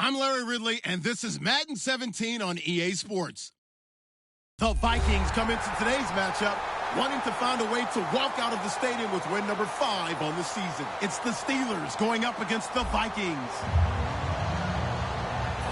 I'm Larry Ridley, and this is Madden 17 on EA Sports. The Vikings come into today's matchup wanting to find a way to walk out of the stadium with win number 5 on the season. It's the Steelers going up against the Vikings.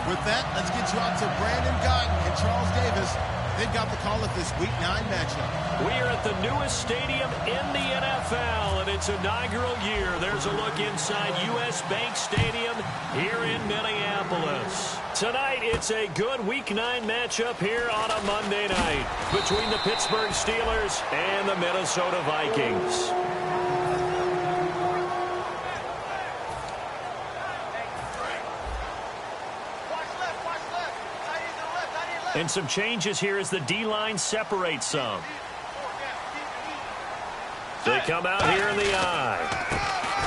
With that, let's get you out to Brandon Guyton and Charles Davis. They've got the call of this Week 9 matchup. We are at the newest stadium in the NFL, and its inaugural year. There's a look inside U.S. Bank Stadium here in Minneapolis. Tonight, it's a good Week 9 matchup here on a Monday night between the Pittsburgh Steelers and the Minnesota Vikings. And some changes here as the D-line separates some. They come out here in the eye.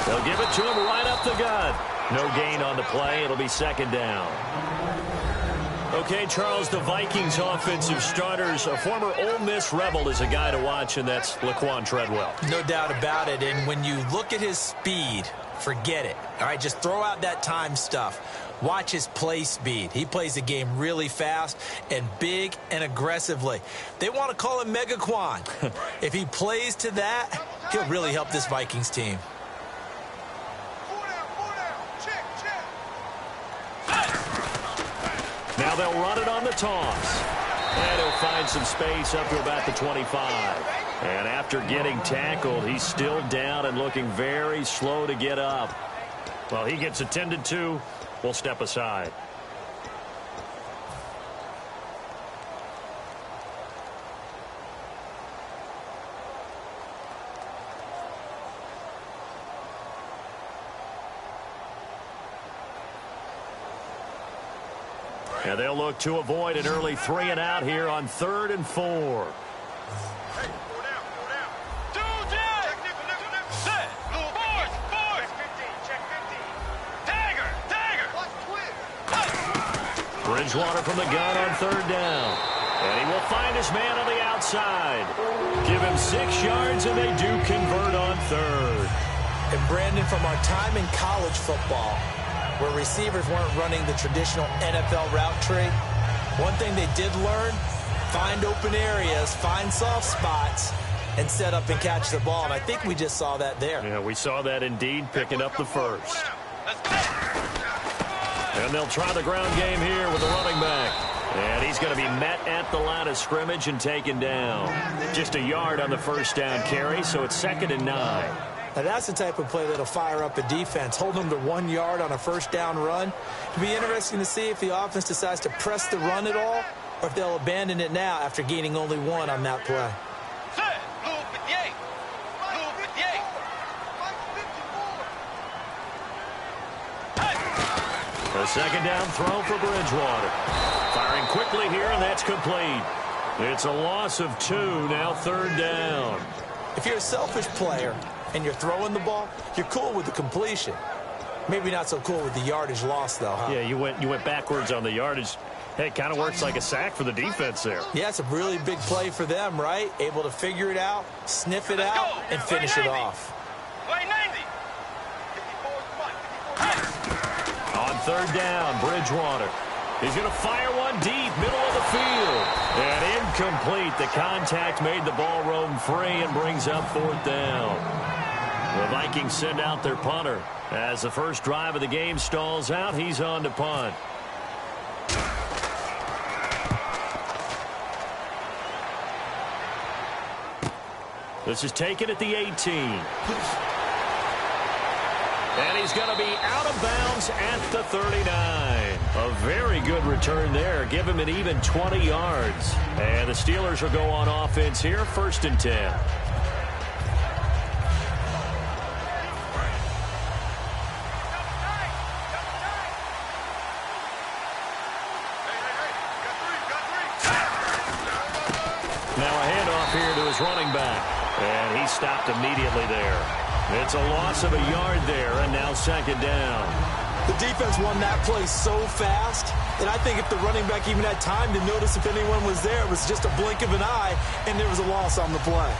They'll give it to him right up the gut. No gain on the play. It'll be second down. Okay, Charles, the Vikings offensive starters, a former Ole Miss Rebel is a guy to watch, and that's Laquan Treadwell. No doubt about it. And when you look at his speed, forget it. All right, just throw out that time stuff. Watch his play speed. He plays the game really fast and big and aggressively. They want to call him Megaquan. If he plays to that, he'll really help this Vikings team. Now they'll run it on the toss. And he'll find some space up to about the 25. And after getting tackled, he's still down and looking very slow to get up. Well, he gets attended to. We'll step aside. And they'll look to avoid an early 3 and out here on 3rd and 4. Bridgewater from the gun on 3rd down. And he will find his man on the outside. Give him 6 yards, and they do convert on 3rd. And Brandon, from our time in college football, where receivers weren't running the traditional NFL route tree, one thing they did learn, find open areas, find soft spots, and set up and catch the ball. And I think we just saw that there. Yeah, we saw that indeed, picking up the first. And they'll try the ground game here with the running back. And he's going to be met at the line of scrimmage and taken down. Just a yard on the first down carry, so it's 2nd and 9. Now that's the type of play that'll fire up a defense. Hold them to 1 yard on a first down run. It'll be interesting to see if the offense decides to press the run at all, or if they'll abandon it now after gaining only 1 on that play. A second down throw for Bridgewater. Firing quickly here, and that's complete. It's a loss of 2, now 3rd down. If you're a selfish player and you're throwing the ball, you're cool with the completion. Maybe not so cool with the yardage loss, though, huh? Yeah, you went backwards on the yardage. Hey, it kind of works like a sack for the defense there. Yeah, it's a really big play for them, right? Able to figure it out, sniff it out, and finish it off. On 3rd down, Bridgewater. He's going to fire one deep, middle of the field. And incomplete. The contact made the ball roam free and brings up 4th down. The Vikings send out their punter. As the first drive of the game stalls out, he's on to punt. This is taken at the 18. And he's going to be out of bounds at the 39. A very good return there. Give him an even 20 yards. And the Steelers will go on offense here, 1st and 10. Now a handoff here to his running back. And he stopped immediately there. It's a loss of a yard there, and now 2nd down. The defense won that play so fast that I think if the running back even had time to notice if anyone was there, it was just a blink of an eye, and there was a loss on the play.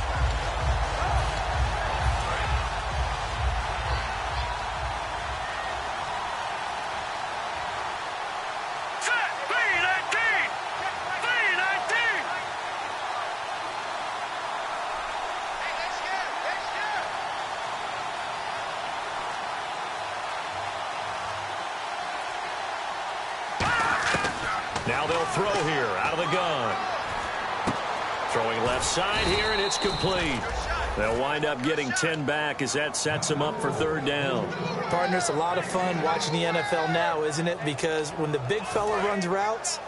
Now they'll throw here out of the gun. Throwing left side here, and it's complete. They'll wind up getting 10 back as that sets them up for third down. Partner, it's a lot of fun watching the NFL now, isn't it? Because when the big fella runs routes,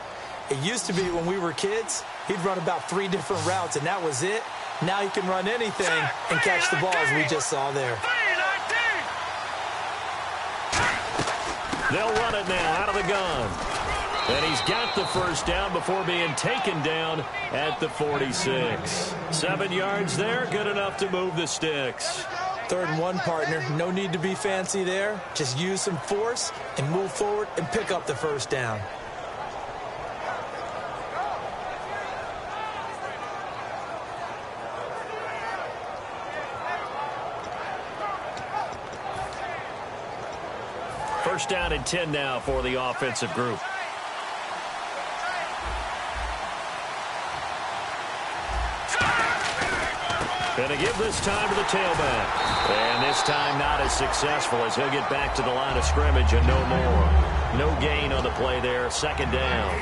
it used to be when we were kids, he'd run about 3 different routes, and that was it. Now he can run anything and catch the ball, as we just saw there. They'll run it now out of the gun. And he's got the first down before being taken down at the 46. 7 yards there, good enough to move the sticks. 3rd and 1, partner. No need to be fancy there. Just use some force and move forward and pick up the first down. First down and 10 now for the offensive group. Going to give this time to the tailback. And this time not as successful as he'll get back to the line of scrimmage and no more. No gain on the play there, 2nd down.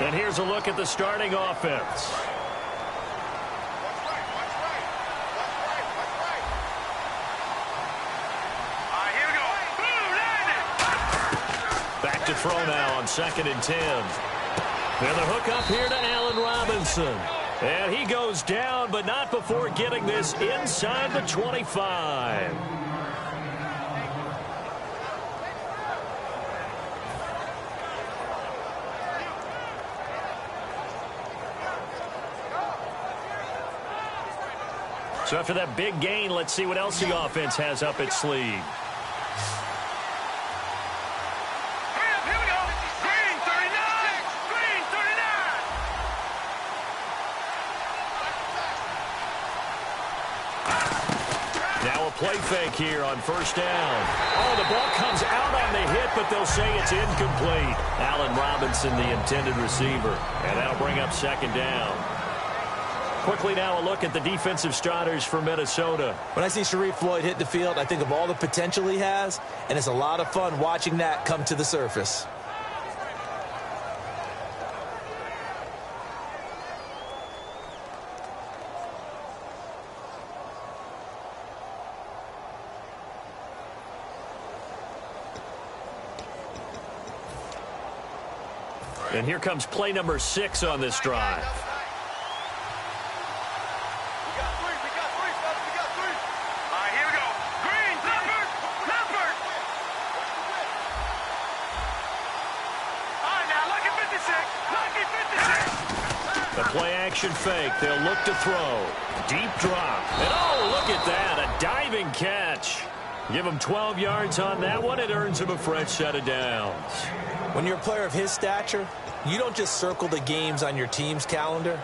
And here's a look at the starting offense. Back to throw now on 2nd and 10. And the hook up here to Allen Robinson. And he goes down, but not before getting this inside the 25. So after that big gain, let's see what else the offense has up its sleeve. Play fake here on first down. Oh, the ball comes out on the hit, but they'll say it's incomplete. Allen Robinson, the intended receiver. And that'll bring up 2nd down. Quickly now a look at the defensive starters for Minnesota. When I see Sharif Floyd hit the field, I think of all the potential he has, and it's a lot of fun watching that come to the surface. And here comes play number 6 on this drive. The play action fake. They'll look to throw. Deep drop. And oh, look at that. A diving catch. Give him 12 yards on that one. It earns him a fresh set of downs. When you're a player of his stature, you don't just circle the games on your team's calendar.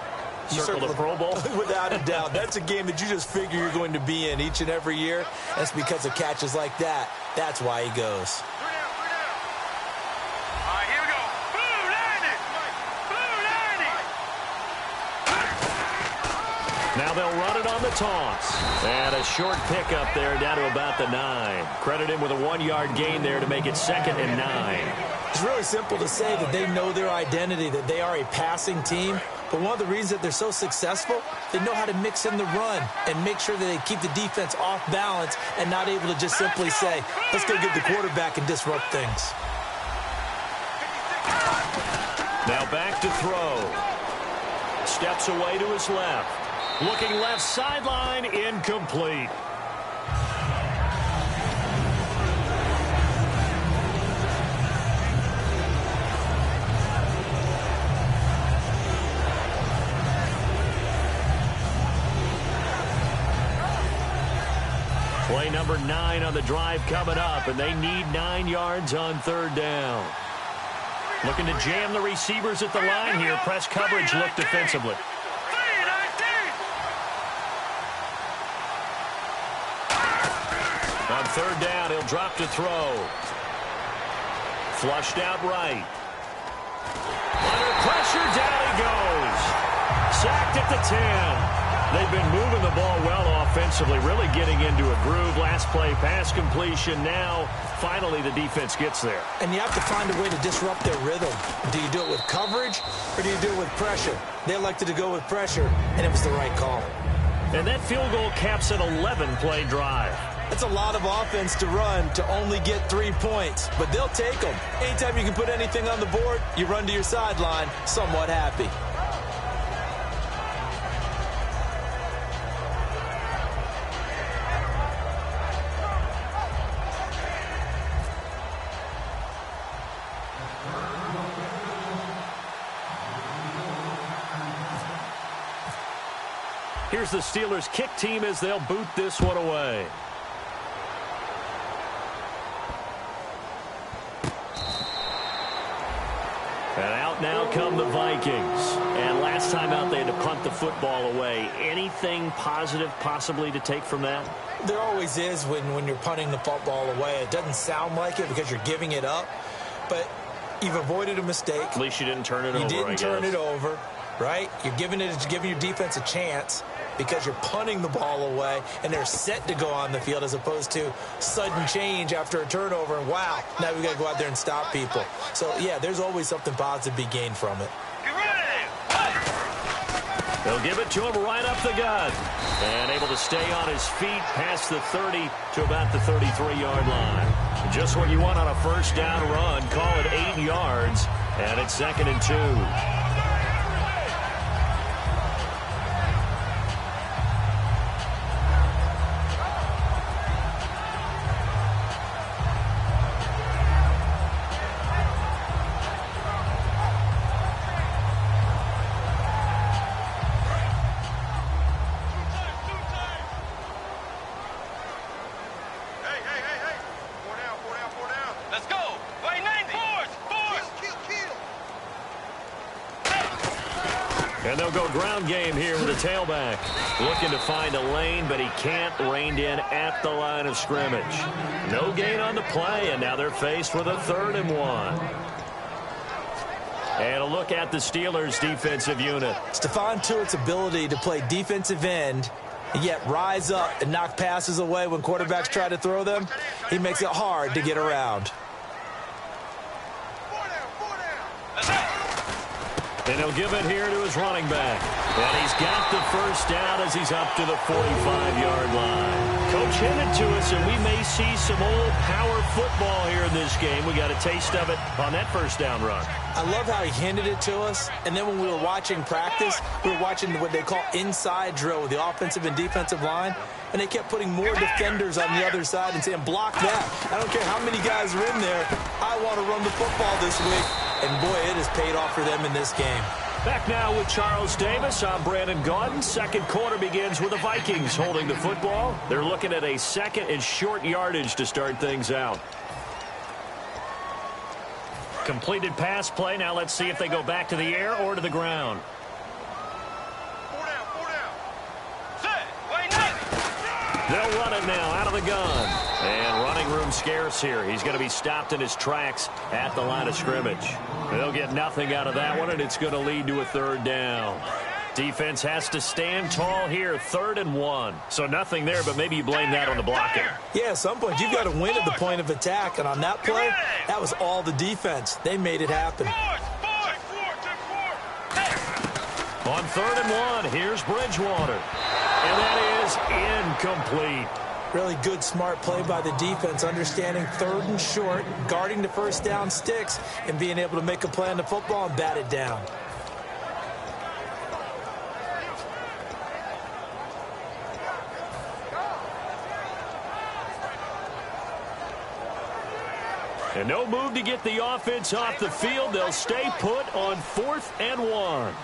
You circle the Pro Bowl? Without a doubt. That's a game that you just figure you're going to be in each and every year. That's because of catches like that. That's why he goes. Now they'll run it on the toss. And a short pickup there down to about the 9. Credit him with a 1-yard gain there to make it 2nd and 9. It's really simple to say that they know their identity, that they are a passing team. But one of the reasons that they're so successful, they know how to mix in the run and make sure that they keep the defense off balance and not able to just simply say, let's go get the quarterback and disrupt things. Now back to throw. Steps away to his left. Looking left sideline, incomplete. Play number 9 on the drive coming up, and they need 9 yards on 3rd down. Looking to jam the receivers at the line here. Press coverage look defensively. On 3rd down, he'll drop to throw. Flushed out right. Under pressure, down he goes. Sacked at the 10. They've been moving the ball well offensively, really getting into a groove. Last play, pass completion. Now, finally, the defense gets there. And you have to find a way to disrupt their rhythm. Do you do it with coverage, or do you do it with pressure? They elected to go with pressure, and it was the right call. And that field goal caps an 11-play drive. That's a lot of offense to run to only get 3 points, but they'll take them. Anytime you can put anything on the board, you run to your sideline somewhat happy. Here's the Steelers' kick team as they'll boot this one away. And out now come the Vikings. And last time out they had to punt the football away. Anything positive possibly to take from that? There always is when you're punting the football away. It doesn't sound like it because you're giving it up, but you've avoided a mistake. At least you didn't turn it over, I guess. You didn't turn it over, right? You're giving your defense a chance because you're punting the ball away, and they're set to go on the field as opposed to sudden change after a turnover, and wow, now we've got to go out there and stop people. So, yeah, there's always something positive to be gained from it. They'll give it to him right up the gut. And able to stay on his feet past the 30 to about the 33-yard line. Just what you want on a first down run. Call it 8 yards, and it's 2nd and 2. And they'll go ground game here with a tailback. Looking to find a lane, but he can't. Reined in at the line of scrimmage. No gain on the play, and now they're faced with a 3rd and 1. And a look at the Steelers' defensive unit. Stephon Tuitt's ability to play defensive end and yet rise up and knock passes away when quarterbacks try to throw them, he makes it hard to get around. And he'll give it here to his running back. And he's got the first down as he's up to the 45-yard line. Coach hinted to us, and we may see some old power football here in this game. We got a taste of it on that first down run. I love how he hinted it to us. And then when we were watching practice, we were watching what they call inside drill with the offensive and defensive line. And they kept putting more defenders on the other side and saying, block that. I don't care how many guys are in there. I want to run the football this week. And, boy, it has paid off for them in this game. Back now with Charles Davis. I'm Brandon Gaudin. Second quarter begins with the Vikings holding the football. They're looking at a 2nd and short yardage to start things out. Completed pass play. Now let's see if they go back to the air or to the ground. They'll run it now out of the gun. And running room scarce here. He's going to be stopped in his tracks at the line of scrimmage. They'll get nothing out of that one, and it's going to lead to a 3rd down. Defense has to stand tall here, 3rd and 1. So nothing there, but maybe you blame that on the blocking. Yeah, at some point, you've got to win at the point of attack. And on that play, that was all the defense. They made it happen. On 3rd and 1, here's Bridgewater. And that is incomplete. Really good, smart play by the defense, understanding 3rd and short, guarding the first down sticks, and being able to make a play on the football and bat it down. And no move to get the offense off the field. They'll stay put on 4th and 1.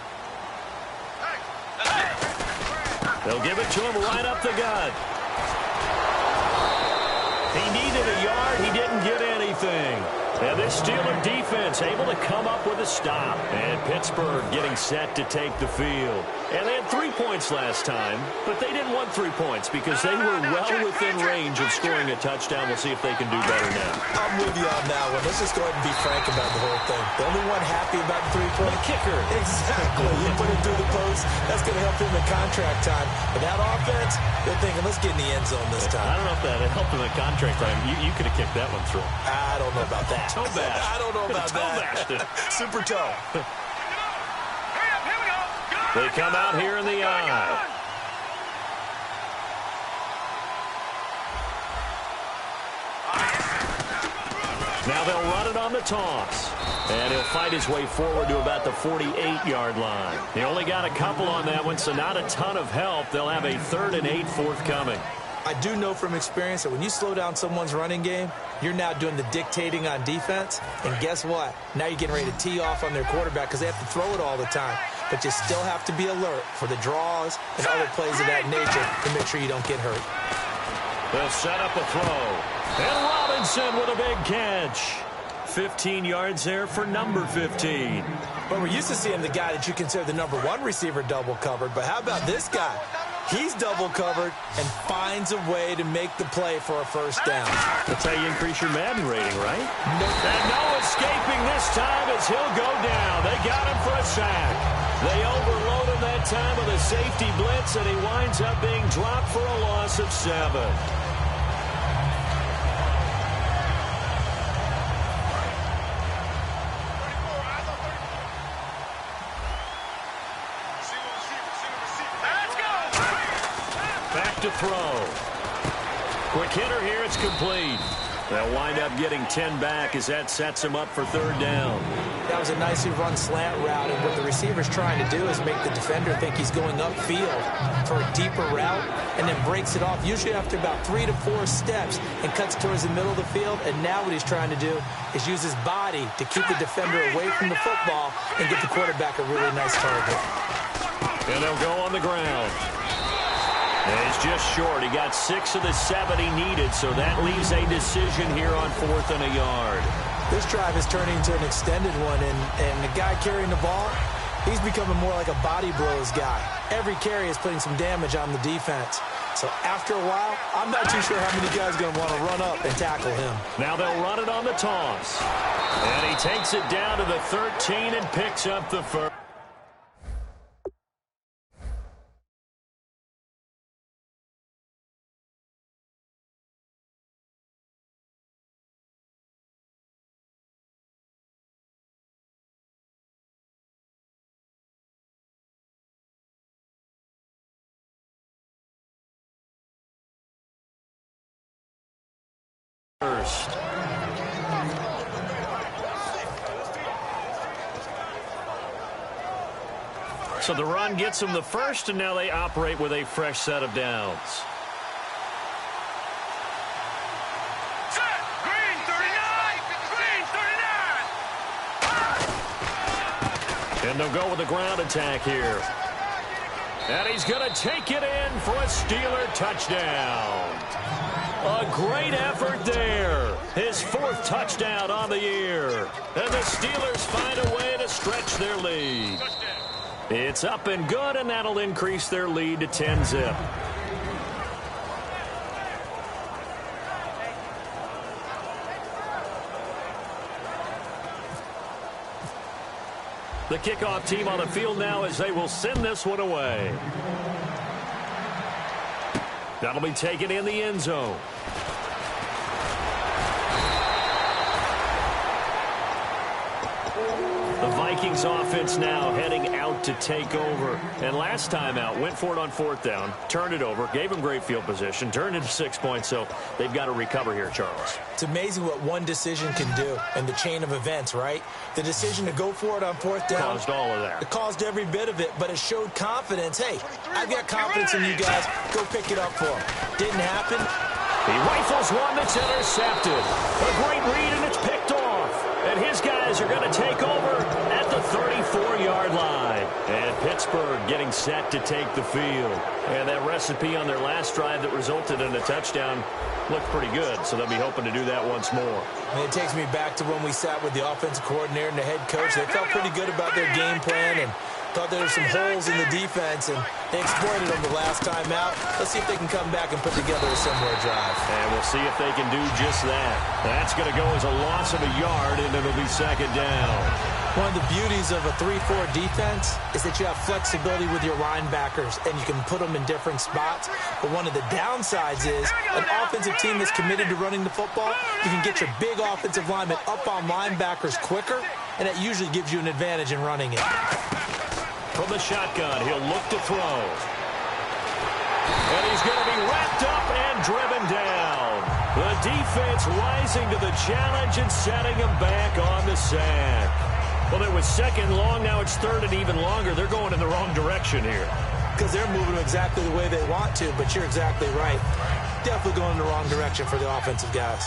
They'll give it to him right up the gut. He needed a yard. He didn't get anything. And this Steeler defense able to come up with a stop. And Pittsburgh getting set to take the field. And they had 3 points last time, but they didn't want 3 points because they were well within range of scoring a touchdown. We'll see if they can do better now. I'm with you on that one. Let's just go ahead and be frank about the whole thing. The only one happy about the 3-point kicker. Exactly. You put it through the post, that's going to help him in contract time. But that offense, they're thinking, let's get in the end zone this time. I don't know if that helped him in contract time. You could have kicked that one through. I don't know about that. Toe bash. I don't know about that. Super toe. They come out here in the eye. Now they'll run it on the toss. And he'll fight his way forward to about the 48-yard line. He only got a couple on that one, so not a ton of help. They'll have a 3rd and 8 forthcoming. I do know from experience that when you slow down someone's running game, you're now doing the dictating on defense. And guess what? Now you're getting ready to tee off on their quarterback because they have to throw it all the time. But you still have to be alert for the draws and other plays of that nature to make sure you don't get hurt. They'll set up a throw. And Robinson with a big catch. 15 yards there for number 15. Well, we're used to seeing the guy that you consider the number 1 receiver double covered. But how about this guy? He's double covered and finds a way to make the play for a first down. That's how you increase your Madden rating, right? And no escaping this time as he'll go down. They got him for a sack. They overload him that time with a safety blitz, and he winds up being dropped for a loss of 7. To throw. Quick hitter here, it's complete. They'll wind up getting 10 back as that sets him up for 3rd down. That was a nicely run slant route, and what the receiver's trying to do is make the defender think he's going upfield for a deeper route and then breaks it off, usually after about 3 to 4 steps, and cuts towards the middle of the field. And now what he's trying to do is use his body to keep the defender away from the football and get the quarterback a really nice target. And they'll go on the ground. And he's just short. He got 6 of the 7 he needed, so that leaves a decision here on 4th and a yard. This drive is turning into an extended one, and the guy carrying the ball, he's becoming more like a body blows guy. Every carry is putting some damage on the defense. So after a while, I'm not too sure how many guys are going to want to run up and tackle him. Now they'll run it on the toss. And he takes it down to the 13 and picks up the first. So the run gets them the first, and now they operate with a fresh set of downs. Green 39! And they'll go with the ground attack here. And he's going to take it in for a Steeler touchdown. A great effort there. His 4th touchdown on the year. And the Steelers find a way to stretch their lead. It's up and good, and that'll increase their lead to 10-zip. The kickoff team on the field now as they will send this one away. That'll be taken in the end zone. The Vikings offense now heading out to take over. And last time out, went for it on 4th down, turned it over, gave them great field position, turned into 6 points, so they've got to recover here, Charles. It's amazing what one decision can do in the chain of events, right? The decision to go for it on 4th down. Caused all of that. It caused every bit of it, but it showed confidence. Hey, I've got confidence in you guys. Go pick it up for them. Didn't happen. He rifles one that's intercepted. A great read, and it's picked off. And his guys are going to take over at the 34-yard line. And Pittsburgh getting set to take the field. And that recipe on their last drive that resulted in a touchdown looked pretty good, so they'll be hoping to do that once more. And it takes me back to when we sat with the offensive coordinator and the head coach. They felt pretty good about their game plan, and Thought there were some holes in the defense, and they exploited them the last time out. Let's see if they can come back and put together a similar drive. And we'll see if they can do just that. That's going to go as a loss of a yard, and it'll be second down. One of the beauties of a 3-4 defense is that you have flexibility with your linebackers, and you can put them in different spots. But one of the downsides is an offensive team that's committed to running the football, you can get your big offensive linemen up on linebackers quicker, and that usually gives you an advantage in running it. From the shotgun, he'll look to throw. And he's going to be wrapped up and driven down. The defense rising to the challenge and setting him back on the sack. Well, it was second long. Now it's third and even longer. They're going in the wrong direction here. Because they're moving exactly the way they want to, but you're exactly right. Definitely going in the wrong direction for the offensive guys.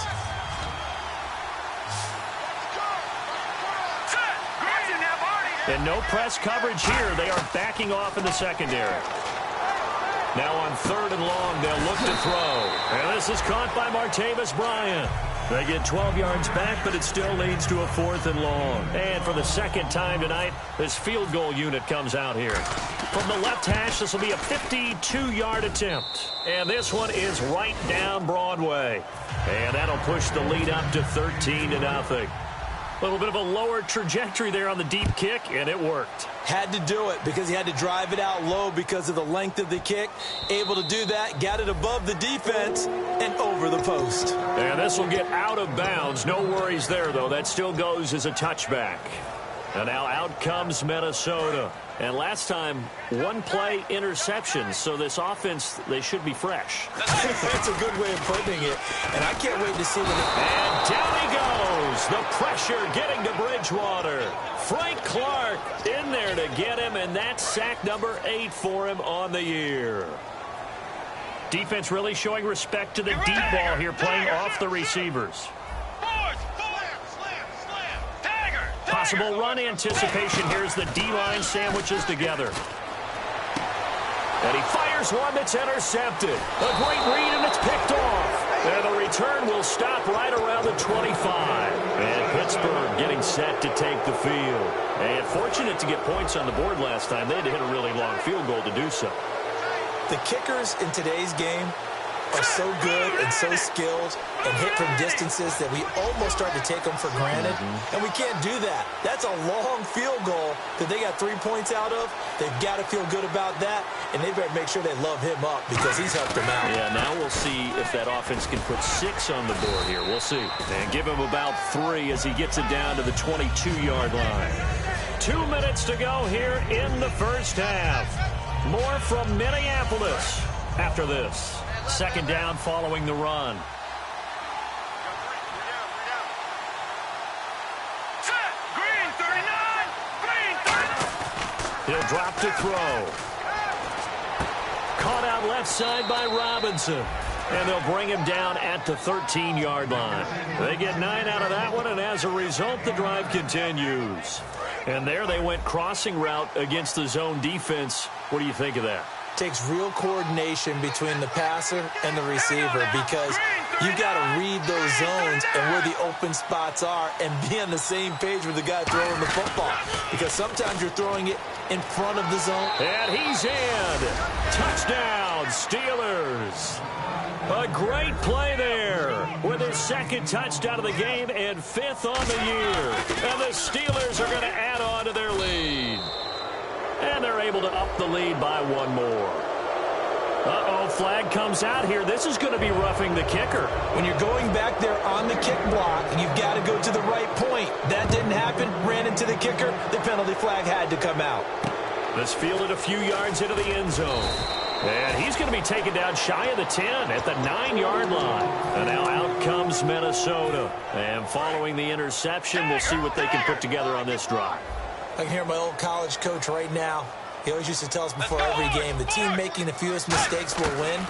And no press coverage here. They are backing off in the secondary. Now on third and long, they'll look to throw. And this is caught by Martavis Bryant. They get 12 yards back, but it still leads to a fourth and long. And for the second time tonight, this field goal unit comes out here. From the left hash, this will be a 52-yard attempt. And this one is right down Broadway. And that'll push the lead up to 13-0. A little bit of a lower trajectory there on the deep kick, and it worked. Had to do it because he had to drive it out low because of the length of the kick. Able to do that, got it above the defense, and over the post. And this will get out of bounds. No worries there, though. That still goes as a touchback. And now out comes Minnesota. And last time, one-play interception. So this offense, they should be fresh. That's a good way of putting it. And I can't wait to see what it... And down he goes. The pressure getting to Bridgewater. Frank Clark in there to get him, and that's sack number 8 for him on the year. Defense really showing respect to the deep ball here, playing off the receivers. Possible run anticipation. Here's the D-line sandwiches together. And he fires one that's intercepted. A great read, and it's picked off. And the return will stop right around the 25. And Pittsburgh getting set to take the field. And fortunate to get points on the board last time. They had to hit a really long field goal to do so. The kickers in today's game are so good and so skilled and hit from distances that we almost start to take them for granted. And we can't do that. That's a long field goal that they got 3 points out of. They've got to feel good about that, and they better make sure they love him up because he's helped them out. Yeah, now we'll see if that offense can put 6 on the board here. We'll see. And give him about 3 as he gets it down to the 22-yard line. 2 minutes to go here in the first half. More from Minneapolis after this. Second down following the run. He'll drop to throw. Caught out left side by Robinson. And they'll bring him down at the 13-yard line. They get 9 out of that one, and as a result, the drive continues. And there they went crossing route against the zone defense. What do you think of that? Takes real coordination between the passer and the receiver because you've got to read those zones and where the open spots are and be on the same page with the guy throwing the football, because sometimes you're throwing it in front of the zone. And he's in. Touchdown, Steelers. A great play there with his second touchdown of the game and 5th on the year. And the Steelers are going to add on to their lead. And they're able to up the lead by 1 more. Uh-oh, flag comes out here. This is going to be roughing the kicker. When you're going back there on the kick block, you've got to go to the right point. That didn't happen. Ran into the kicker. The penalty flag had to come out. This fielded a few yards into the end zone. And he's going to be taken down shy of the 10 at the 9-yard line. And now out comes Minnesota. And following the interception, we'll see what they can put together on this drive. I can hear my old college coach right now. He always used to tell us before every game, the team making the fewest mistakes will win.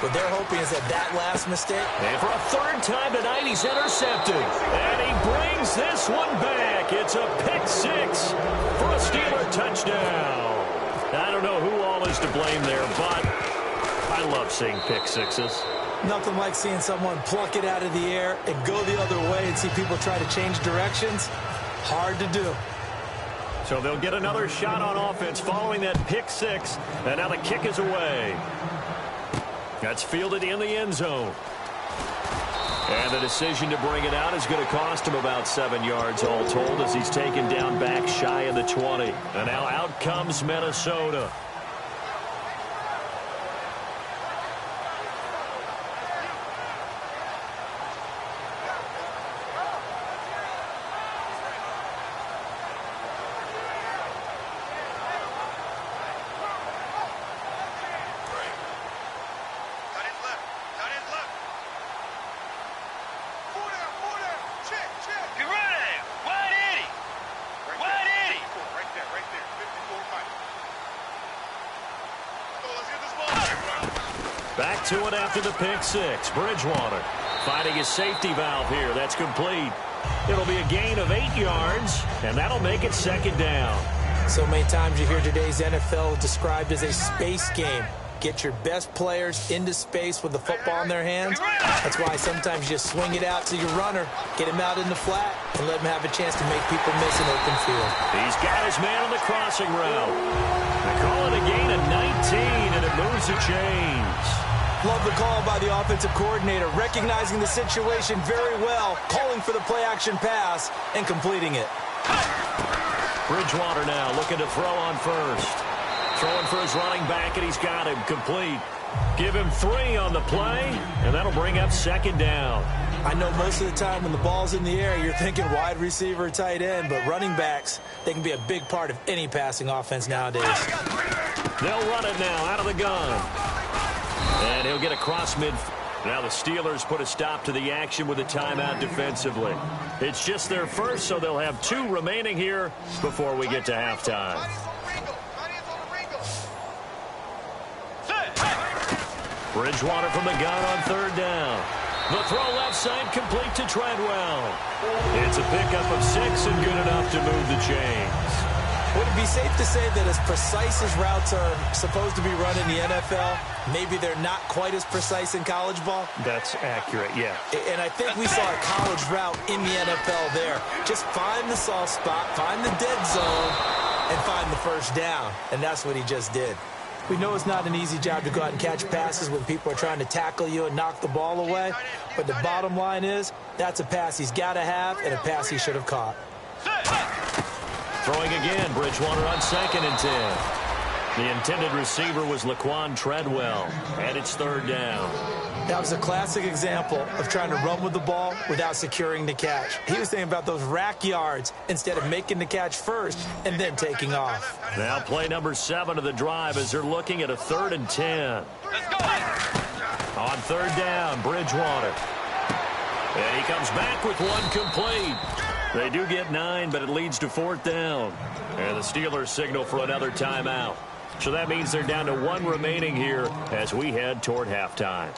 What they're hoping is that last mistake. And for a 3rd time tonight, he's intercepted. And he brings this one back. It's a pick-6 for a Steeler touchdown. I don't know who all is to blame there, but I love seeing pick-6s. Nothing like seeing someone pluck it out of the air and go the other way and see people try to change directions. Hard to do. So they'll get another shot on offense following that pick six. And now the kick is away. That's fielded in the end zone. And the decision to bring it out is going to cost him about 7 yards all told as he's taken down back shy of the 20. And now out comes Minnesota. Back to it after the pick six. Bridgewater finding his safety valve here. That's complete. It'll be a gain of 8 yards, and that'll make it second down. So many times you hear today's NFL described as a space game. Get your best players into space with the football in their hands. That's why sometimes you just swing it out to your runner, get him out in the flat, and let him have a chance to make people miss an open field. He's got his man on the crossing route. They call it a gain of 19, and it moves the chains. Love the call by the offensive coordinator, recognizing the situation very well, calling for the play-action pass, and completing it. Bridgewater now looking to throw on first. Throwing for his running back, and he's got him complete. Give him 3 on the play, and that'll bring up second down. I know most of the time when the ball's in the air, you're thinking wide receiver, tight end, but running backs, they can be a big part of any passing offense nowadays. They'll run it now out of the gun. And he'll get across mid. Now the Steelers put a stop to the action with a timeout defensively. It's just their first, so they'll have 2 remaining here before we get to halftime. Bridgewater from the gun on third down. The throw left side complete to Treadwell. It's a pickup of 6 and good enough to move the chains. Would it be safe to say that as precise as routes are supposed to be run in the NFL, maybe they're not quite as precise in college ball? That's accurate, yeah. And I think we saw a college route in the NFL there. Just find the soft spot, find the dead zone, and find the first down. And that's what he just did. We know it's not an easy job to go out and catch passes when people are trying to tackle you and knock the ball away. But the bottom line is, that's a pass he's got to have and a pass he should have caught. Throwing again, Bridgewater on 2nd and 10. The intended receiver was Laquan Treadwell, and it's third down. That was a classic example of trying to run with the ball without securing the catch. He was thinking about those rack yards instead of making the catch first and then taking off. Now play number 7 of the drive as they're looking at a 3rd and 10. Let's go. On third down, Bridgewater. And he comes back with 1 complete. They do get 9, but it leads to 4th down. And the Steelers signal for another timeout. So that means they're down to 1 remaining here as we head toward halftime.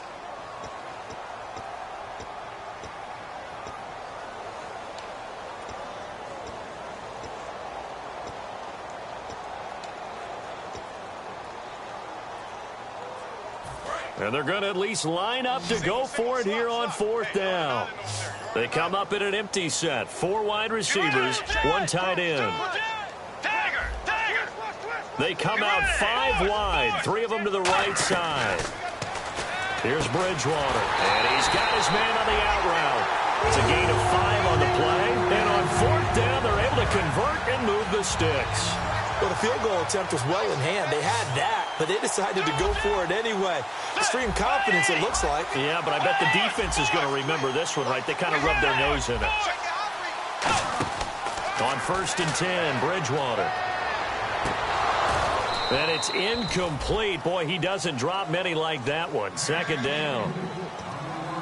And they're going to at least line up to go for it here on 4th down. They come up in an empty set. 4 wide receivers, 1 tight end. They come out 5 wide, 3 of them to the right side. Here's Bridgewater, and he's got his man on the out route. It's a gain of 5 on the play, and on 4th down, they're able to convert and move the sticks. Well, the field goal attempt was well in hand. They had that, but they decided to go for it anyway. Extreme confidence, it looks like. Yeah, but I bet the defense is going to remember this one, right? They kind of rubbed their nose in it. On 1st and 10, Bridgewater. And it's incomplete. Boy, he doesn't drop many like that one. 2nd down.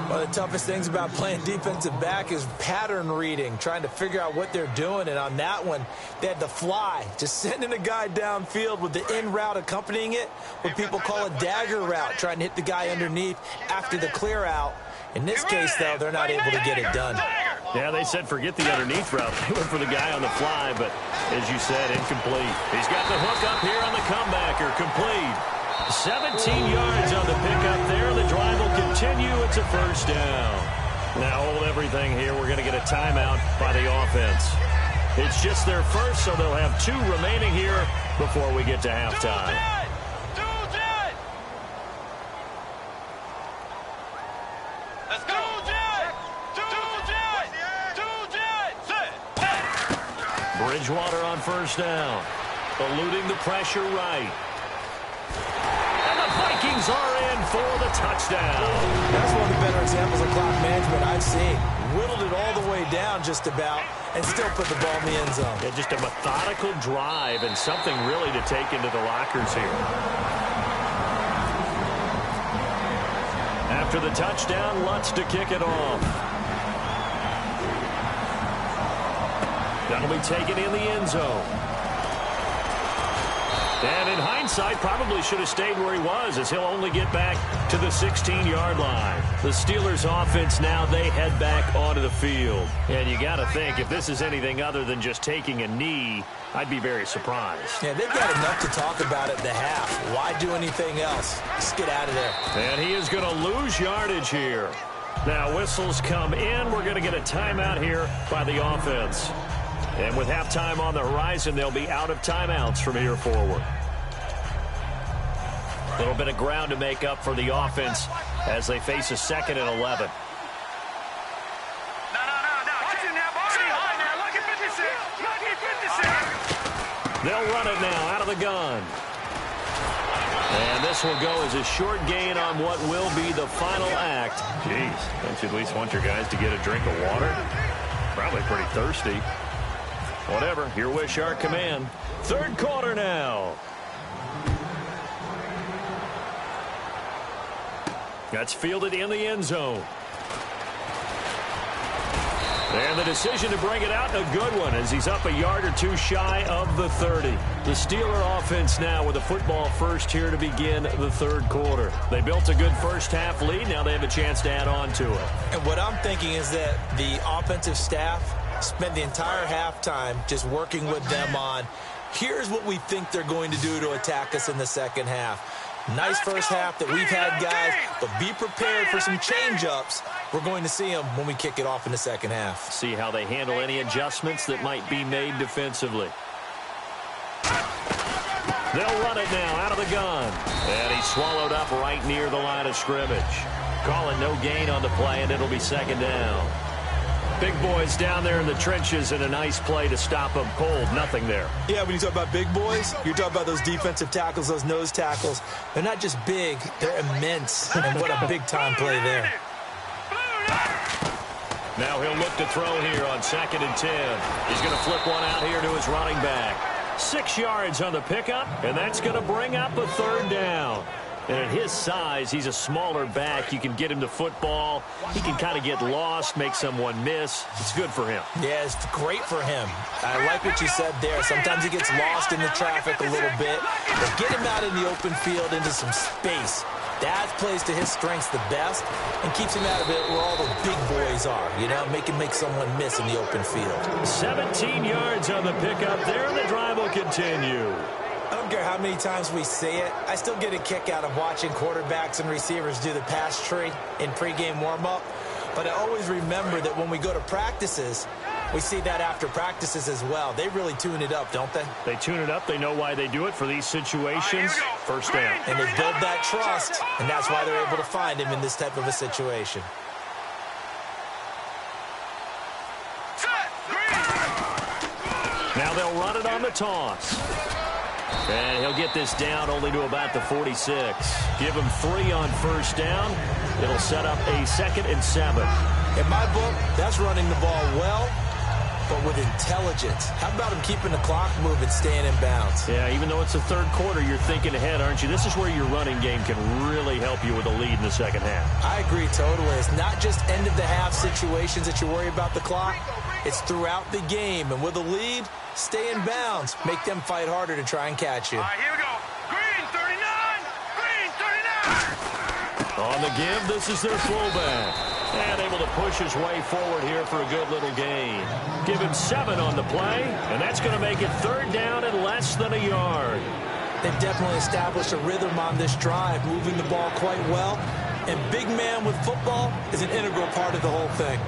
One of the toughest things about playing defensive back is pattern reading, trying to figure out what they're doing. And on that one, they had the fly, just sending a guy downfield with the in route accompanying it, what people call a dagger route, trying to hit the guy underneath after the clear out. In this case, though, they're not able to get it done. Yeah, they said forget the underneath route. They went for the guy on the fly, but as you said, incomplete. He's got the hook up here on the comebacker, complete. 17 yards on the pickup there. The drive will continue. It's a 1st down. Now hold everything here. We're going to get a timeout by the offense. It's just their first, so they'll have 2 remaining here before we get to halftime. Let's go. Bridgewater on first down. Eluding the pressure right. And the Vikings are in for the touchdown. That's one of the better examples of clock management I've seen. Whittled it all the way down just about and still put the ball in the end zone. Yeah, just a methodical drive and something really to take into the lockers here. After the touchdown, Lutz to kick it off. That'll be taken in the end zone. And in hindsight, probably should have stayed where he was, as he'll only get back to the 16-yard line. The Steelers offense now, they head back onto the field. And you got to think, if this is anything other than just taking a knee, I'd be very surprised. Yeah, they've got enough to talk about at the half. Why do anything else? Just get out of there. And he is going to lose yardage here. Now, whistles come in. We're going to get a timeout here by the offense. And with halftime on the horizon, they'll be out of timeouts from here forward. A little bit of ground to make up for the offense as they face a 2nd and 11. No. Watch it now, Barney. Now, look at 56. Look at 56. They'll run it now out of the gun. And this will go as a short gain on what will be the final act. Jeez, don't you at least want your guys to get a drink of water? Probably pretty thirsty. Whatever, your wish, our command. 3rd quarter now. That's fielded in the end zone. And the decision to bring it out, a good one, as he's up a yard or 2 shy of the 30. The Steeler offense now with a football first here to begin the 3rd quarter. They built a good first half lead. Now they have a chance to add on to it. And what I'm thinking is that the offensive staff spent the entire halftime just working with them on, here's what we think they're going to do to attack us in the second half. Nice first half that we've had, guys, but be prepared for some change-ups. We're going to see them when we kick it off in the second half. See how they handle any adjustments that might be made defensively. They'll run it now out of the gun. And he's swallowed up right near the line of scrimmage. Call it no gain on the play, and it'll be 2nd down. Big boys down there in the trenches in a nice play to stop them cold. Nothing there. Yeah, when you talk about big boys, you're talking about those defensive tackles, those nose tackles. They're not just big, they're immense. And what a big-time play there. Now he'll look to throw here on 2nd and 10. He's going to flip one out here to his running back. 6 yards on the pickup, and that's going to bring up a 3rd down. And at his size, he's a smaller back. You can get him the football. He can kind of get lost, make someone miss. It's good for him. Yeah, it's great for him. I like what you said there. Sometimes he gets lost in the traffic a little bit. But get him out in the open field into some space. That plays to his strengths the best and keeps him out of it where all the big boys are. You know, make someone miss in the open field. 17 yards on the pickup there, and the drive will continue. I don't care how many times we say it, I still get a kick out of watching quarterbacks and receivers do the pass tree in pregame warm-up. But I always remember that when we go to practices, we see that after practices as well. They really tune it up, don't they? They tune it up. They know why they do it for these situations. First down. And they build that trust, and that's why they're able to find him in this type of a situation. Now they'll run it on the toss. And he'll get this down only to about the 46. Give him 3 on first down. It'll set up a 2nd and 7. In my book, that's running the ball well, but with intelligence. How about him keeping the clock moving, staying in bounds? Yeah, even though it's the 3rd quarter, you're thinking ahead, aren't you? This is where your running game can really help you with a lead in the second half. I agree totally. It's not just end-of-the-half situations that you worry about the clock. It's throughout the game. And with a lead, stay in bounds. Make them fight harder to try and catch you. All right, here we go. Green 39. Green 39. On the give, this is their fullback. And able to push his way forward here for a good little gain. Give him 7 on the play, and that's going to make it 3rd down and less than a yard. They've definitely established a rhythm on this drive, moving the ball quite well. And big man with football is an integral part of the whole thing.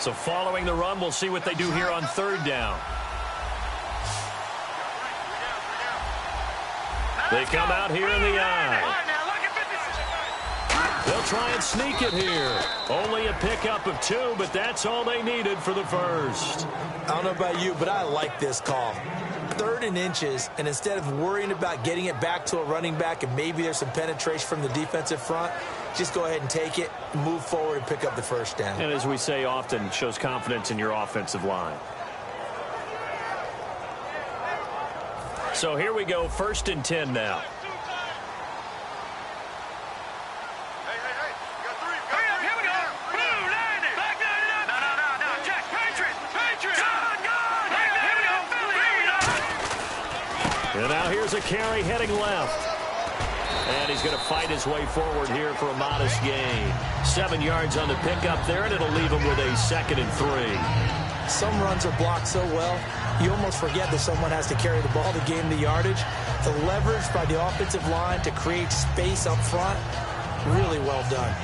So following the run, we'll see what they do here on third down. They come out here in the eye. They'll try and sneak it here. Only a pickup of 2, but that's all they needed for the first. I don't know about you, but I like this call. 3rd and inches, and instead of worrying about getting it back to a running back and maybe there's some penetration from the defensive front, just go ahead and take it, move forward, and pick up the first down. And as we say often, shows confidence in your offensive line. So here we go, 1st and 10 now. And now here's a carry heading left. And he's going to fight his way forward here for a modest gain. 7 yards on the pickup there, and it'll leave him with a 2nd and 3. Some runs are blocked so well, you almost forget that someone has to carry the ball to gain the yardage. The leverage by the offensive line to create space up front, really well done.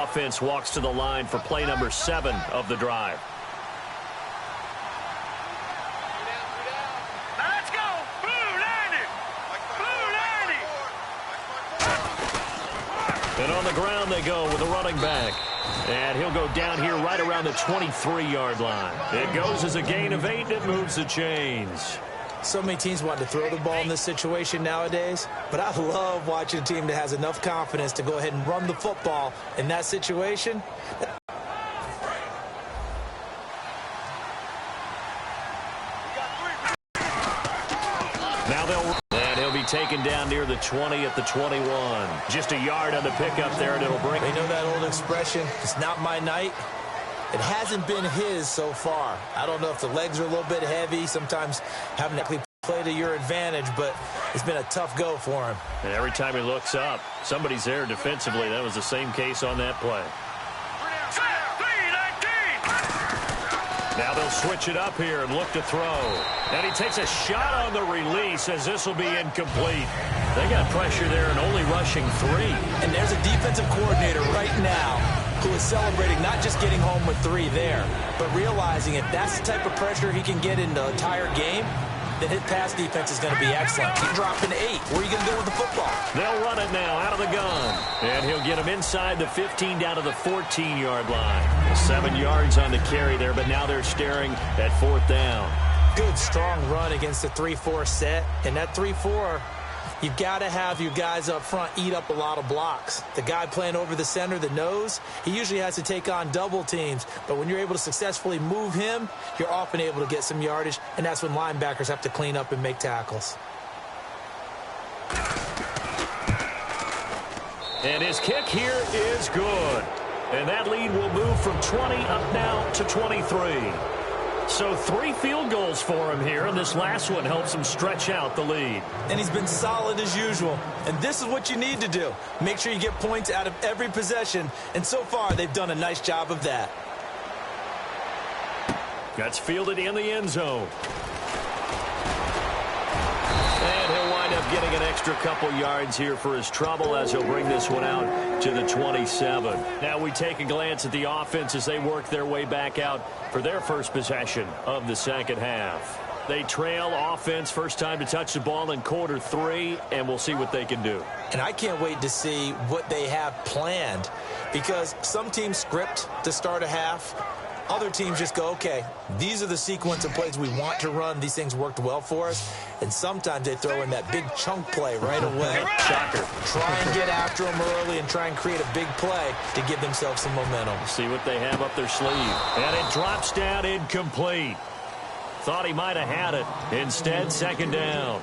Offense walks to the line for play number 7 of the drive. And on the ground they go with a running back. And he'll go down here right around the 23-yard line. It goes as a gain of 8, and it moves the chains. So many teams want to throw the ball in this situation nowadays, but I love watching a team that has enough confidence to go ahead and run the football in that situation. Now he'll be taken down near the 20 at the 21. Just a yard on the pickup there, and it'll bring. They know that old expression, it's not my night. It hasn't been his so far. I don't know if the legs are a little bit heavy, sometimes having to play to your advantage, but it's been a tough go for him. And every time he looks up, somebody's there defensively. That was the same case on that play. Now they'll switch it up here and look to throw. And he takes a shot on the release as this will be incomplete. They got pressure there and only rushing 3. And there's a defensive coordinator right now who is celebrating not just getting home with 3 there, but realizing if that's the type of pressure he can get in the entire game, then his pass defense is going to be excellent. He's dropping 8. Where are you going to go with the football? They'll run it now out of the gun. And he'll get him inside the 15 down to the 14-yard line. 7 yards on the carry there, but now they're staring at 4th down. Good, strong run against the 3-4 set. And that 3-4, you've got to have your guys up front eat up a lot of blocks. The guy playing over the center, the nose, he usually has to take on double teams. But when you're able to successfully move him, you're often able to get some yardage, and that's when linebackers have to clean up and make tackles. And his kick here is good. And that lead will move from 20 up now to 23. So 3 field goals for him here, and this last one helps him stretch out the lead. And he's been solid as usual. And this is what you need to do. Make sure you get points out of every possession. And so far, they've done a nice job of that. That's fielded in the end zone. And he'll wind up getting an extra couple yards here for his trouble as he'll bring this one out to the 27. Now we take a glance at the offense as they work their way back out for their first possession of the second half. They trail offense, first time to touch the ball in quarter 3, and we'll see what they can do. And I can't wait to see what they have planned, because some teams script to start a half. Other teams just go, okay, these are the sequence of plays we want to run. These things worked well for us. And sometimes they throw in that big chunk play right away. Shocker. Try and get after them early and try and create a big play to give themselves some momentum. See what they have up their sleeve. And it drops down incomplete. Thought he might have had it. Instead, 2nd down.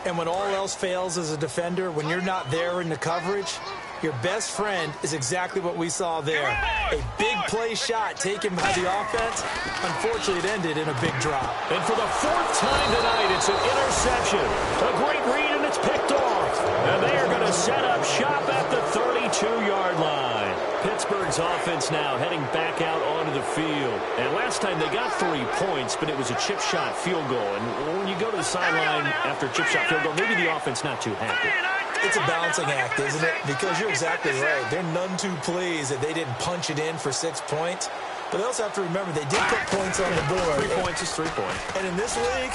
And when all else fails as a defender, when you're not there in the coverage, your best friend is exactly what we saw there. A big play shot taken by the offense. Unfortunately, it ended in a big drop. And for the 4th time tonight, it's an interception. A great read, and it's picked off. And they are going to set up shop at the 32-yard line. Pittsburgh's offense now heading back out onto the field. And last time they got 3 points, but it was a chip shot field goal. And when you go to the sideline after a chip shot field goal, maybe the offense not too happy. It's a balancing act, isn't it? Because you're exactly right. They're none too pleased that they didn't punch it in for 6 points. But they also have to remember they did put points on the board. 3 points is 3 points. And in this league,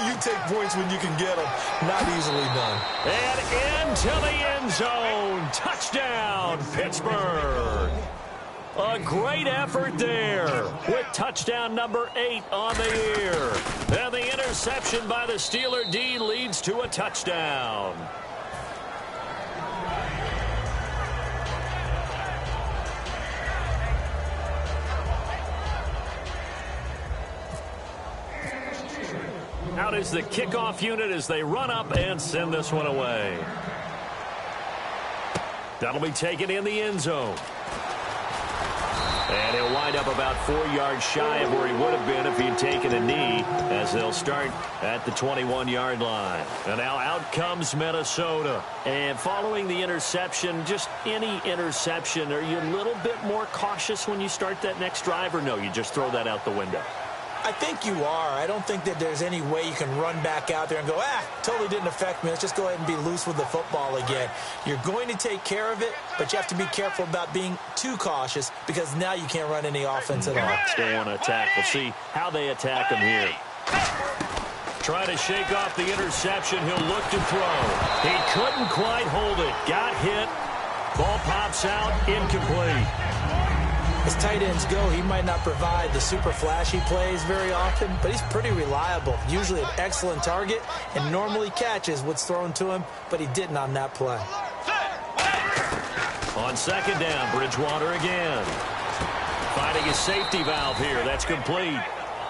you take points when you can get them. Not easily done. And into the end zone. Touchdown, Pittsburgh. A great effort there with touchdown number 8 on the year. And the interception by the Steeler D leads to a touchdown. Out is the kickoff unit as they run up and send this one away. That'll be taken in the end zone. And he'll wind up about 4 yards shy of where he would have been if he'd taken a knee, as they'll start at the 21-yard line. And now out comes Minnesota. And following the interception, just any interception, are you a little bit more cautious when you start that next drive, or no, you just throw that out the window? I think you are. I don't think that there's any way you can run back out there and go, totally didn't affect me. Let's just go ahead and be loose with the football again. You're going to take care of it, but you have to be careful about being too cautious because now you can't run any offense at all. They want to attack. We'll see how they attack him here. Trying to shake off the interception. He'll look to throw. He couldn't quite hold it. Got hit. Ball pops out. Incomplete. As tight ends go, he might not provide the super flashy plays very often, but he's pretty reliable. Usually an excellent target and normally catches what's thrown to him, but he didn't on that play. On second down, Bridgewater again. Finding his safety valve here. That's complete.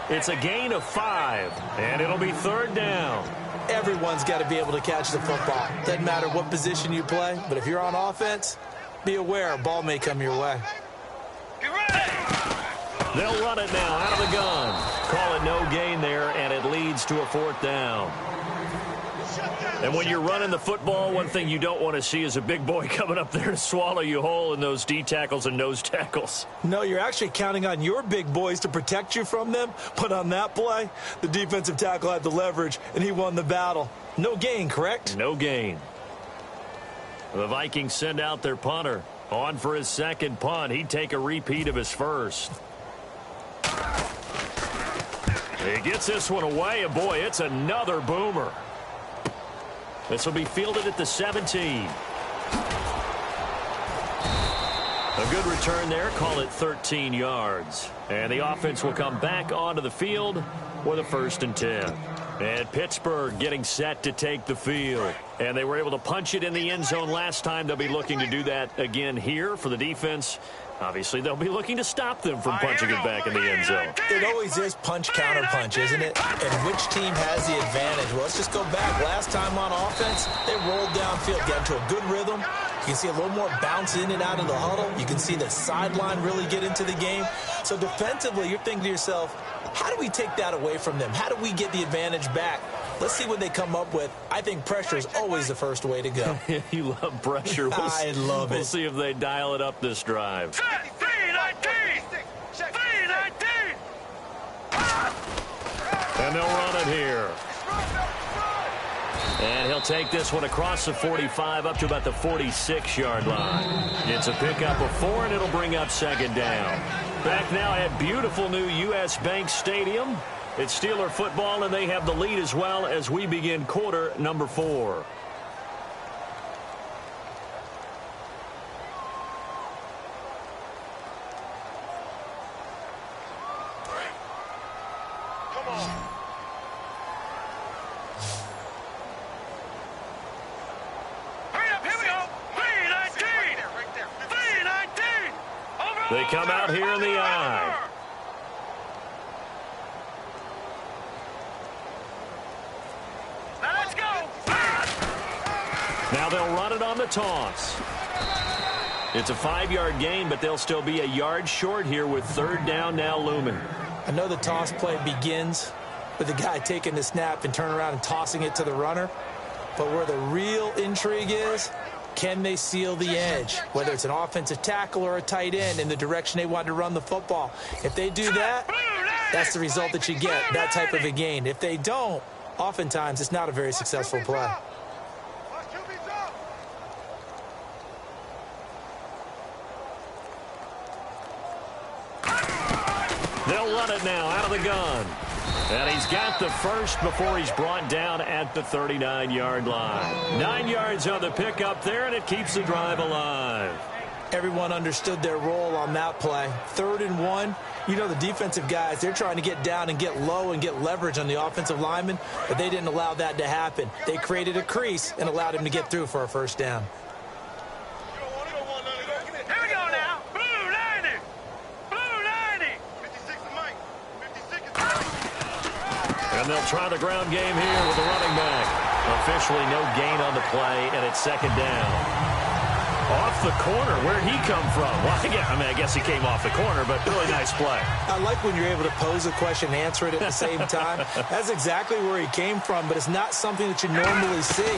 It's a gain of 5, and it'll be third down. Everyone's got to be able to catch the football. Doesn't matter what position you play, but if you're on offense, be aware a ball may come your way. They'll run it now out of the gun. Call it no gain there, and it leads to a 4th down. And when you're running the football, one thing you don't want to see is a big boy coming up there to swallow you whole in those D tackles and nose tackles. No, you're actually counting on your big boys to protect you from them. But on that play, the defensive tackle had the leverage, and he won the battle. No gain, correct? No gain. The Vikings send out their punter. On for his second punt. He'd take a repeat of his first. He gets this one away, and boy, it's another boomer. This will be fielded at the 17. A good return there. Call it 13 yards. And the offense will come back onto the field with a 1st and 10. And Pittsburgh getting set to take the field. And they were able to punch it in the end zone last time. They'll be looking to do that again here for the defense. Obviously, they'll be looking to stop them from punching it back in the end zone. It always is punch-counter-punch, isn't it? And which team has the advantage? Well, let's just go back. Last time on offense, they rolled downfield, got into a good rhythm. You can see a little more bounce in and out of the huddle. You can see the sideline really get into the game. So defensively, you're thinking to yourself, how do we take that away from them? How do we get the advantage back? Let's see what they come up with. I think pressure is always the first way to go. You love pressure. I love it. We'll see if they dial it up this drive. And they'll run it here. And he'll take this one across the 45 up to about the 46-yard line. It's a pickup of 4, and it'll bring up second down. Back now at beautiful new U.S. Bank Stadium. It's Steeler football, and they have the lead as well as we begin quarter number 4. Come on. Hurry up, here we go. 319. Right there. 319. They come out here in the eye. Let's go. Now they'll run it on the toss. It's a 5-yard gain, but they'll still be a yard short here with third down now looming. I know the toss play begins with the guy taking the snap and turning around and tossing it to the runner. But where the real intrigue is, can they seal the edge? Whether it's an offensive tackle or a tight end in the direction they want to run the football. If they do that, that's the result that you get, that type of a gain. If they don't, oftentimes it's not a very successful play. They'll run it now out of the gun. And he's got the first before he's brought down at the 39-yard line. 9 yards on the pickup there, and it keeps the drive alive. Everyone understood their role on that play. 3rd and 1. You know, the defensive guys, they're trying to get down and get low and get leverage on the offensive lineman, but they didn't allow that to happen. They created a crease and allowed him to get through for a first down. Here we go now. Blue 90. Blue 90. 56 to Mike. 56 to And they'll try the ground game here with the running back. Officially no gain on the play, and it's 2nd down. Off the corner. Where'd he come from? Well, I guess he came off the corner, but really nice play. I like when you're able to pose a question and answer it at the same time. That's exactly where he came from, but it's not something that you normally see.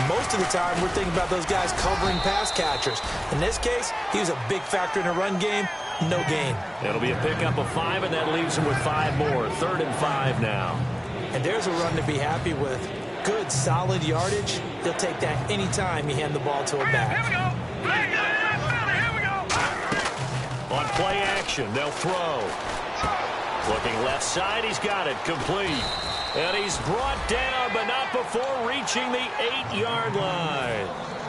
Most of the time, we're thinking about those guys covering pass catchers. In this case, he was a big factor in the run game. No gain. It'll be a pickup of 5, and that leaves him with 5 more. 3rd and 5 now. And there's a run to be happy with. Good, solid yardage. He'll take that any time you hand the ball to a back. Here we go. Here we go. On play action, they'll throw. Looking left side, he's got it. Complete. And he's brought down, but not before reaching the 8-yard line.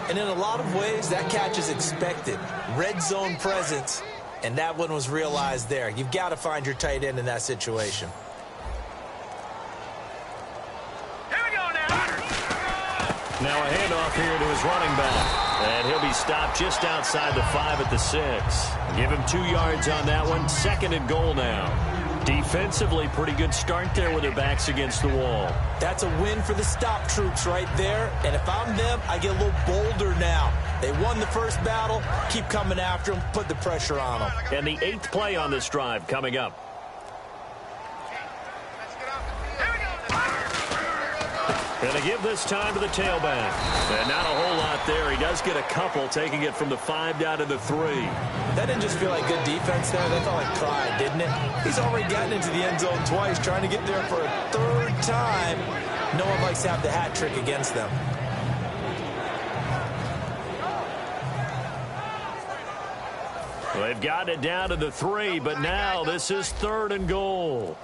And in a lot of ways, that catch is expected. Red zone presence, and that one was realized there. You've got to find your tight end in that situation. Now a handoff here to his running back. And he'll be stopped just outside the 5 at the 6. Give him 2 yards on that one. 2nd and goal now. Defensively, pretty good start there with their backs against the wall. That's a win for the stop troops right there. And if I'm them, I get a little bolder now. They won the first battle. Keep coming after them. Put the pressure on them. And the 8th play on this drive coming up. And to give this time to the tailback. And not a whole lot there. He does get a couple, taking it from the 5 down to the 3. That didn't just feel like good defense there. That felt like pride, didn't it? He's already gotten into the end zone twice, trying to get there for a 3rd time. No one likes to have the hat trick against them. Well, they've got it down to the 3, but now this is 3rd and goal.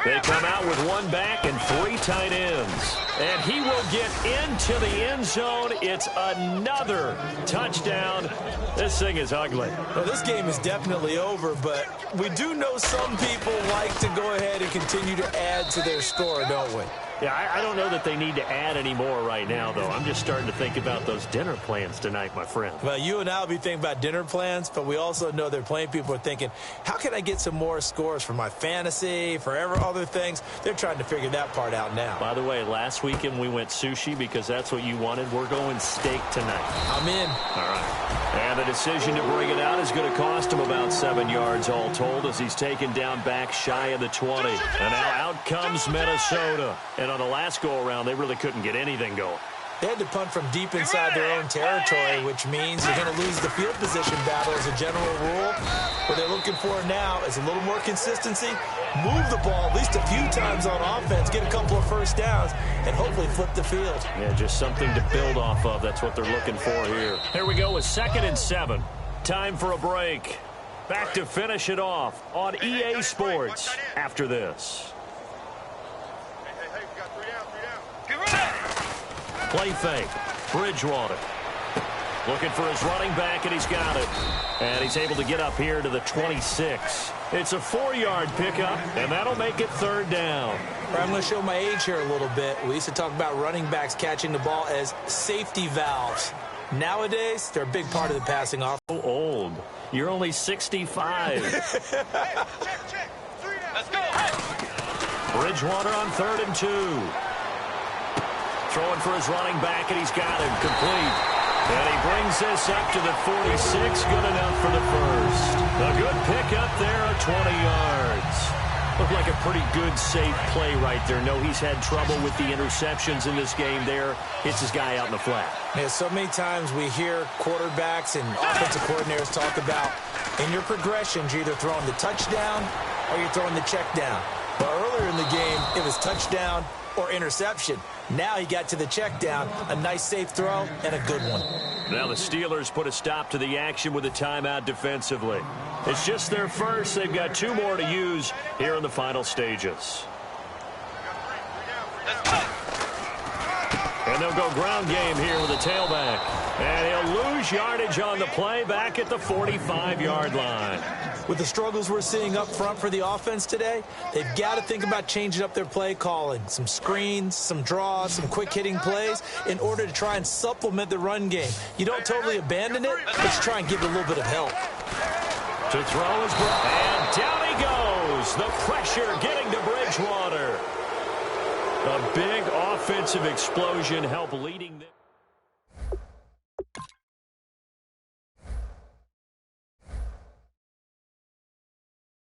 They come out with 1 back and 3 tight ends. And he will get into the end zone. It's another touchdown. This thing is ugly. Well, this game is definitely over, but we do know some people like to go ahead and continue to add to their score, don't we? Yeah, I don't know that they need to add any more right now, though. I'm just starting to think about those dinner plans tonight, my friend. Well, you and I will be thinking about dinner plans, but we also know they're playing people are thinking, how can I get some more scores for my fantasy, for other things? They're trying to figure that part out now. By the way, last weekend we went sushi because that's what you wanted. We're going steak tonight. I'm in. All right. And the decision to bring it out is going to cost him about 7 yards all told as he's taken down back shy of the 20. And now out comes Minnesota. And on the last go-around, they really couldn't get anything going. They had to punt from deep inside their own territory, which means you're going to lose the field position battle as a general rule. What they're looking for now is a little more consistency, move the ball at least a few times on offense, get a couple of first downs, and hopefully flip the field. Yeah, just something to build off of. That's what they're looking for here. Here we go with 2nd and 7. Time for a break. Back to finish it off on EA Sports after this. Play fake. Bridgewater. Looking for his running back, and he's got it. And he's able to get up here to the 26. It's a 4-yard pickup, and that'll make it 3rd down. I'm going to show my age here a little bit. We used to talk about running backs catching the ball as safety valves. Nowadays, they're a big part of the passing offense. So old. You're only 65. Let's go. Bridgewater on 3rd and 2. Throwing for his running back, and he's got him complete. And he brings this up to the 46. Good enough for the first. A good pickup there at 20 yards. Looked like a pretty good, safe play right there. No, he's had trouble with the interceptions in this game there. Hits his guy out in the flat. Yeah, so many times we hear quarterbacks and offensive coordinators talk about in your progressions, you're either throwing the touchdown or you're throwing the check down. But earlier in the game, it was touchdown or interception. Now he got to the check down, a nice safe throw, and a good one. Now the Steelers put a stop to the action with a timeout defensively. It's just their first. They've got 2 more to use here in the final stages. And they'll go ground game here with a tailback. And he'll lose yardage on the play back at the 45-yard line. With the struggles we're seeing up front for the offense today, they've got to think about changing up their play calling. Some screens, some draws, some quick-hitting plays in order to try and supplement the run game. You don't totally abandon it, but you try and give it a little bit of help. To throw is brought, and down he goes. The pressure getting to Bridgewater. A big offensive explosion help leading them.